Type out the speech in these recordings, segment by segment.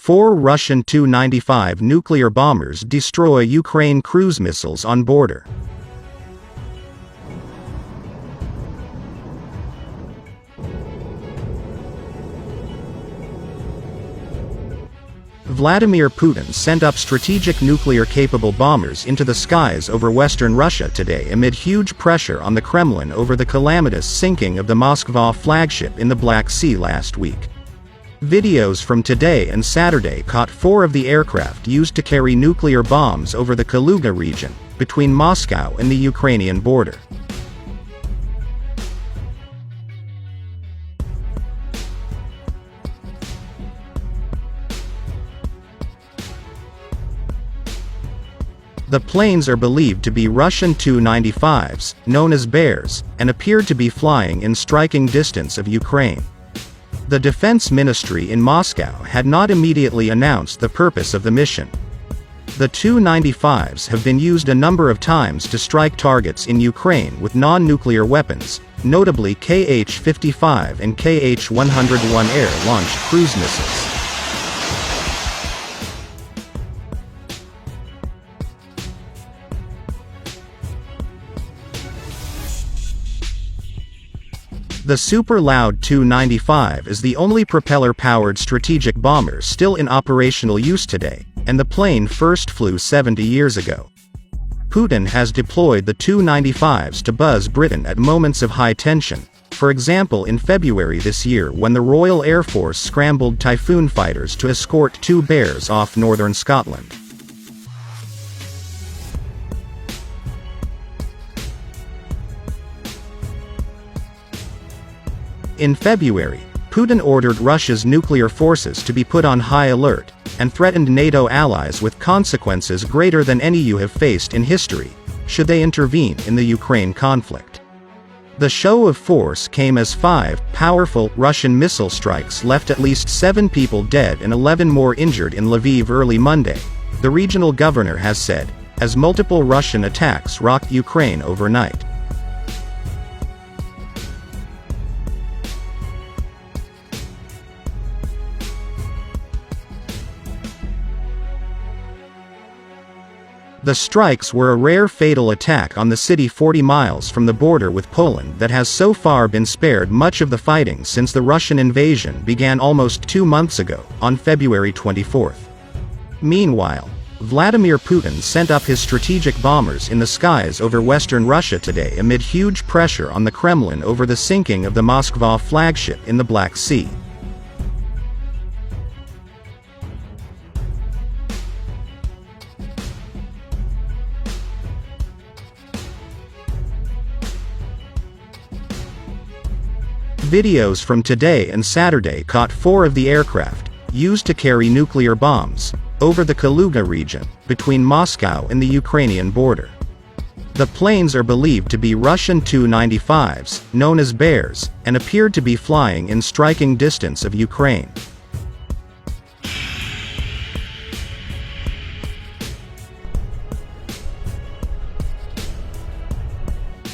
4 Russian Tu-95 nuclear bombers destroy Ukraine cruise missiles on border. Vladimir Putin sent up strategic nuclear-capable bombers into the skies over western Russia today amid huge pressure on the Kremlin over the calamitous sinking of the Moskva flagship in the Black Sea last week. Videos from today and Saturday caught 4 of the aircraft used to carry nuclear bombs over the Kaluga region, between Moscow and the Ukrainian border. The planes are believed to be Russian Tu-95s, known as Bears, and appeared to be flying in striking distance of Ukraine. The Defense Ministry in Moscow had not immediately announced the purpose of the mission. The Tu-95s have been used a number of times to strike targets in Ukraine with non-nuclear weapons, notably Kh-55 and Kh-101 air-launched cruise missiles. The Super Loud Tu-95 is the only propeller-powered strategic bomber still in operational use today, and the plane first flew 70 years ago. Putin has deployed the Tu-95s to buzz Britain at moments of high tension, for example in February this year when the Royal Air Force scrambled Typhoon fighters to escort 2 Bears off northern Scotland. In February, Putin ordered Russia's nuclear forces to be put on high alert, and threatened NATO allies with consequences greater than any you have faced in history, should they intervene in the Ukraine conflict. The show of force came as 5 powerful Russian missile strikes left at least 7 people dead and 11 more injured in Lviv early Monday, the regional governor has said, as multiple Russian attacks rocked Ukraine overnight. The strikes were a rare fatal attack on the city 40 miles from the border with Poland that has so far been spared much of the fighting since the Russian invasion began almost 2 months ago, on February 24. Meanwhile, Vladimir Putin sent up his strategic bombers in the skies over western Russia today amid huge pressure on the Kremlin over the sinking of the Moskva flagship in the Black Sea. Videos from today and Saturday caught 4 of the aircraft, used to carry nuclear bombs, over the Kaluga region, between Moscow and the Ukrainian border. The planes are believed to be Russian Tu-95s, known as Bears, and appeared to be flying in striking distance of Ukraine.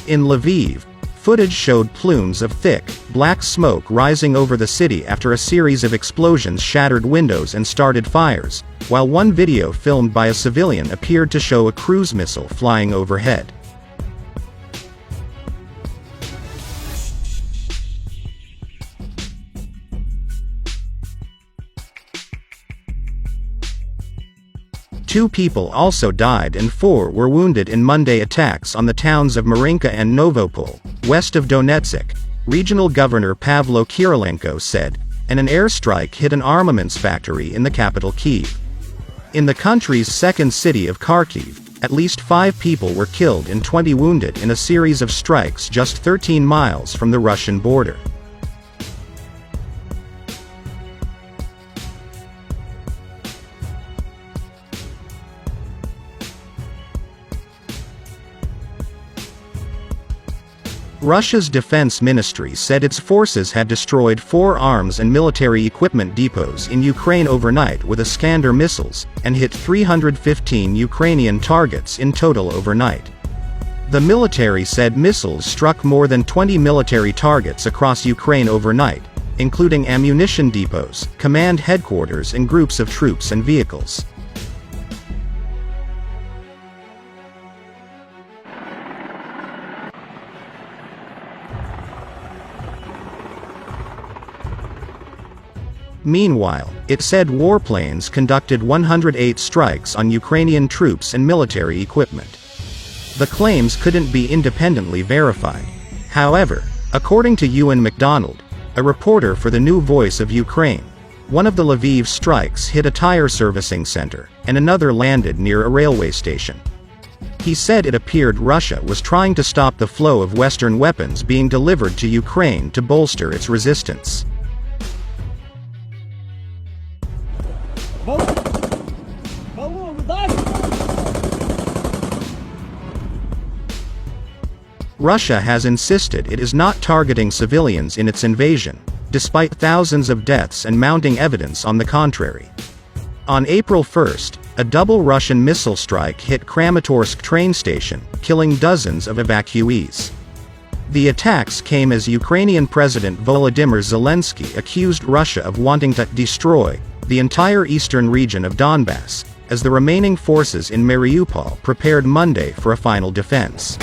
In Lviv, footage showed plumes of thick, black smoke rising over the city after a series of explosions shattered windows and started fires, while one video filmed by a civilian appeared to show a cruise missile flying overhead. Two people also died and 4 were wounded in Monday attacks on the towns of Marinka and Novopol, west of Donetsk, Regional Governor Pavlo Kirilenko said, and an airstrike hit an armaments factory in the capital Kyiv. In the country's second city of Kharkiv, at least 5 people were killed and 20 wounded in a series of strikes just 13 miles from the Russian border. Russia's defense ministry said its forces had destroyed 4 arms and military equipment depots in Ukraine overnight with Iskander missiles, and hit 315 Ukrainian targets in total overnight. The military said missiles struck more than 20 military targets across Ukraine overnight, including ammunition depots, command headquarters and groups of troops and vehicles. Meanwhile, it said warplanes conducted 108 strikes on Ukrainian troops and military equipment. The claims couldn't be independently verified. However, according to Ewan MacDonald, a reporter for the New Voice of Ukraine, one of the Lviv strikes hit a tire servicing center, and another landed near a railway station. He said it appeared Russia was trying to stop the flow of Western weapons being delivered to Ukraine to bolster its resistance. Russia has insisted it is not targeting civilians in its invasion, despite thousands of deaths and mounting evidence on the contrary. On April 1, a double Russian missile strike hit Kramatorsk train station, killing dozens of evacuees. The attacks came as Ukrainian President Volodymyr Zelensky accused Russia of wanting to destroy the entire eastern region of Donbass, as the remaining forces in Mariupol prepared Monday for a final defense.